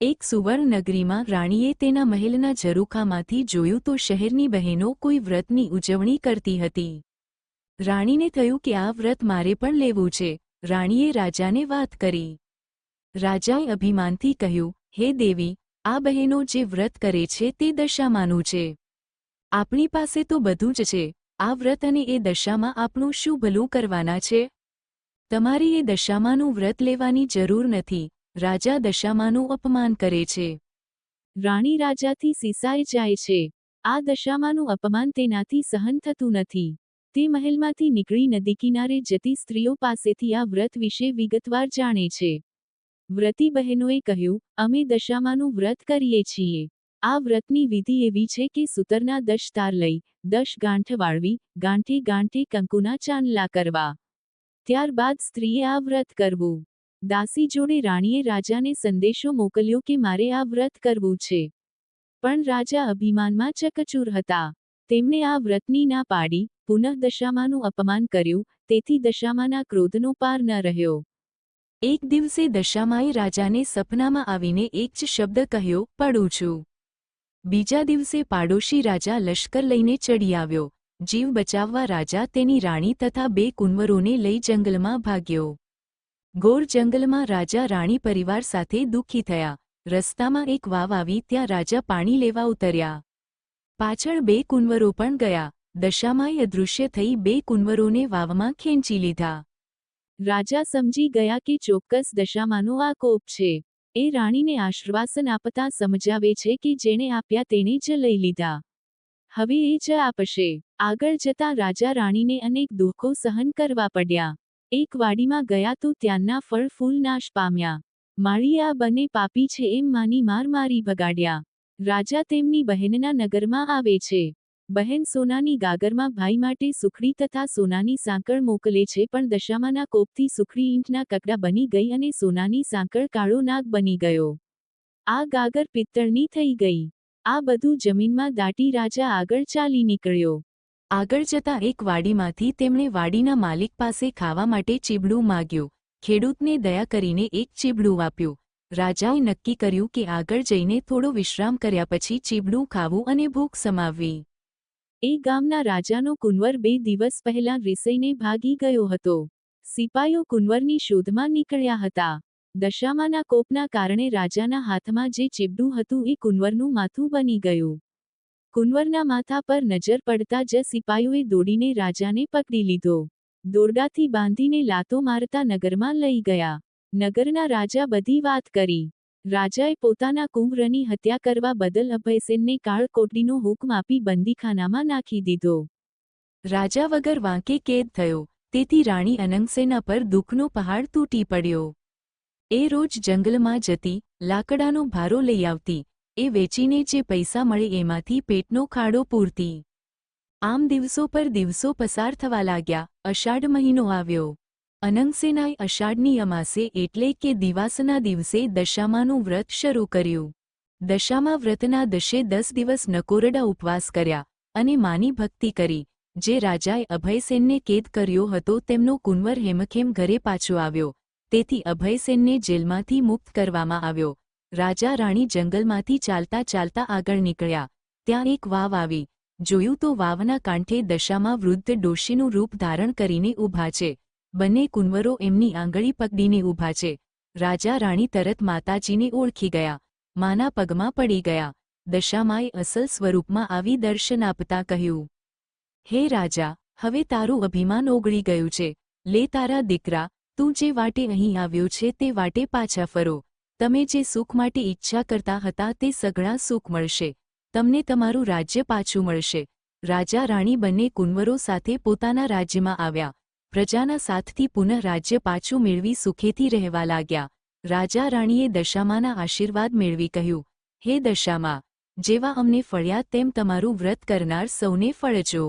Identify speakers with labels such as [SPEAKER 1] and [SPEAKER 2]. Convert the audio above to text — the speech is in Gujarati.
[SPEAKER 1] એક સુવર્ણ નગરીમાં રાણીએ તેના મહેલના ઝરૂખામાંથી જોયું તો શહેરની બહેનો કોઈ વ્રતની ઉજવણી કરતી હતી. રાણીને થયું કે આ વ્રત મારે પણ લેવું છે. રાણીએ રાજાને વાત કરી. રાજાએ અભિમાનથી કહ્યું, હે દેવી, આ બહેનો જે વ્રત કરે છે તે દશામાનું છે. આપણી પાસે તો બધું જ છે. આ વ્રત અને એ દશામાં આપણું શું ભલું કરવાના છે? તમારે એ દશામાનું વ્રત લેવાની જરૂર નથી. રાજા દશામાનું અપમાન કરે છે. રાણી રાજાથી સિસાઈ જાય છે. આ દશામાનું અપમાન તેનાથી સહન થતું નથી. તે મહેલમાંથી નીકળી નદી કિનારે જતી સ્ત્રીઓ પાસેથી આ વ્રત વિશે વિગતવાર જાણે છે. વ્રતી બહેનોએ કહ્યું, અમે દશામાનું વ્રત કરીએ છીએ. આ વ્રતની વિધિ એવી છે કે સૂતરના 10 તાર લઈ 10 ગાંઠ વાળવી, ગાંઠે ગાંઠે કંકુના ચાંદલા કરવા. ત્યારબાદ સ્ત્રીએ આ વ્રત કરવું. દાસી જોડે રાણીએ રાજાને સંદેશો મોકલ્યો કે મારે આ વ્રત કરવું છે. પણ રાજા અભિમાનમાં ચકચૂર હતા. તેમણે આ વ્રતની ના પાડી, પુનઃ દશામાનું અપમાન કર્યું, તેથી દશામાના ક્રોધનો પાર ન રહ્યો. એક દિવસે દશામાએ રાજાને સપનામાં આવીને એક જ શબ્દ કહ્યો, પડું છું. બીજા દિવસે પાડોશી રાજા લશ્કર લઈને ચડી આવ્યો. જીવ બચાવવા રાજા તેની રાણી તથા 2 કુંવરોને લઈ જંગલમાં ભાગ્યો. ઘોર જંગલમાં રાજા રાણી પરિવાર સાથે દુઃખી થયા. રસ્તામાં એક વાવ આવી, ત્યાં રાજા પાણી લેવા ઉતર્યા. પાછળ 2 કુંવરો પણ ગયા. દશામાએ અદૃશ્ય થઈ 2 કુંવરોને વાવમાં ખેંચી લીધા. રાજા સમજી ગયા કે ચોક્કસ દશામાનો આ કોપ છે. એ રાણીને આશ્વાસન આપતા સમજાવે છે કે જેણે આપ્યા તેણે જ લઈ લીધા. હવે એ જ આપશે. આગળ જતાં રાજા રાણીને અનેક દુઃખો સહન કરવા પડ્યા. એક વાડીમાં ગયા તો ત્યાંના ફળ ફૂલ નાશ પામ્યા. માળીએ આ બંને પાપી છે એમ માની માર મારી ભગાડ્યા. રાજા તેમની બહેનના નગરમાં આવે છે. બહેન સોનાની ગાગરમાં ભાઈ માટે સુખડી તથા સોનાની સાંકળ મોકલે છે, પણ દશામાના કોપથી સુખડી ઈંટના કકડા બની ગઈ અને સોનાની સાંકળ કાળો નાગ બની ગયો. આ ગાગર પિત્તળની થઈ ગઈ. આ બધું જમીનમાં દાટી રાજા આગળ ચાલી નીકળ્યો. આગળ જતાં એક વાડીમાંથી તેમણે વાડીના માલિક પાસે ખાવા માટે ચીબડું માગ્યું. ખેડૂતને દયા કરીને એક ચીબડું આપ્યું. રાજાએ નક્કી કર્યું કે આગળ જઈને થોડો વિશ્રામ કર્યા પછી ચીબડું ખાવું અને ભૂખ સમાવવી. એ ગામના રાજાનો કુંવર 2 દિવસ પહેલા રિસાઈને ભાગી ગયો હતો. સિપાઈઓ કુંવરની શોધમાં નીકળ્યા હતા. દશામાના કોપના કારણે રાજાના હાથમાં જે ચીબડું હતું એ કુંવરનું માથું બની ગયું. કુંવરના માથા પર નજર પડતા જ સિપાઈઓએ દોડીને રાજાને પકડી લીધો. દોરડાથી બાંધીને લાતો મારતા નગરમાં લઈ ગયા. નગરના રાજા બધી વાત કરી. રાજાએ પોતાના કુંવરની હત્યા કરવા બદલ અભયસેનને કાળ કોટડીનો હુકમ આપી બંદીખાનામાં નાખી દીધો. રાજા વગર વાંકે કેદ થયો. તેથી રાણી અનંગસેના પર દુઃખનો પહાડ તૂટી પડ્યો. એ રોજ જંગલમાં જતી, લાકડાનો ભારો લઈ આવતી. એ વેચીને જે પૈસા મળે એમાંથી પેટનો ખાડો પૂરતી. આમ દિવસો પર દિવસો પસાર થવા લાગ્યા. અષાઢ મહિનો આવ્યો. અનંગસેનાએ અષાઢની અમાસે એટલે કે દિવાસના દિવસે દશામાનું વ્રત શરૂ કર્યું. દશામા વ્રતના 10 દિવસ નકોરડા ઉપવાસ કર્યા અને માની ભક્તિ કરી. જે રાજાએ અભયસેનને કેદ કર્યો હતો તેમનો કુંવર હેમખેમ ઘરે પાછો આવ્યો. તેથી અભયસેનને જેલમાંથી મુક્ત કરવામાં આવ્યો. રાજા રાણી જંગલમાંથી ચાલતા ચાલતા આગળ નીકળ્યા. ત્યાં એક વાવ આવી. જોયું તો વાવના કાંઠે દશામા વૃદ્ધ ડોશીનું રૂપ ધારણ કરીને ઊભા છે. બંને કુંવરો એમની આંગળી પકડીને ઊભા છે. રાજા રાણી તરત માતાજીને ઓળખી ગયા. માના પગમાં પડી ગયા. દશામાએ અસલ સ્વરૂપમાં આવી દર્શન આપતા કહ્યું, હે રાજા, હવે તારું અભિમાન ઓગળી ગયું છે. લે તારા દીકરા, તું જે વાટે અહીં આવ્યો છે તે વાટે પાછા ફરો. તમે જે સુખ માટે ઈચ્છા કરતા હતા તે સઘળા સુખ મળશે. તમને તમારું રાજ્ય પાછું મળશે. રાજા રાણી બંને કુંવરો સાથે પોતાના રાજ્યમાં આવ્યા. પ્રજાના સાથથી પુનઃ રાજ્ય પાછું મેળવી સુખેથી રહેવા લાગ્યા. રાજા રાણીએ દશામાના આશીર્વાદ મેળવી કહ્યું, હે દશામા, જેવા અમને ફળ્યા તેમ તમારું વ્રત કરનાર સૌને ફળજો.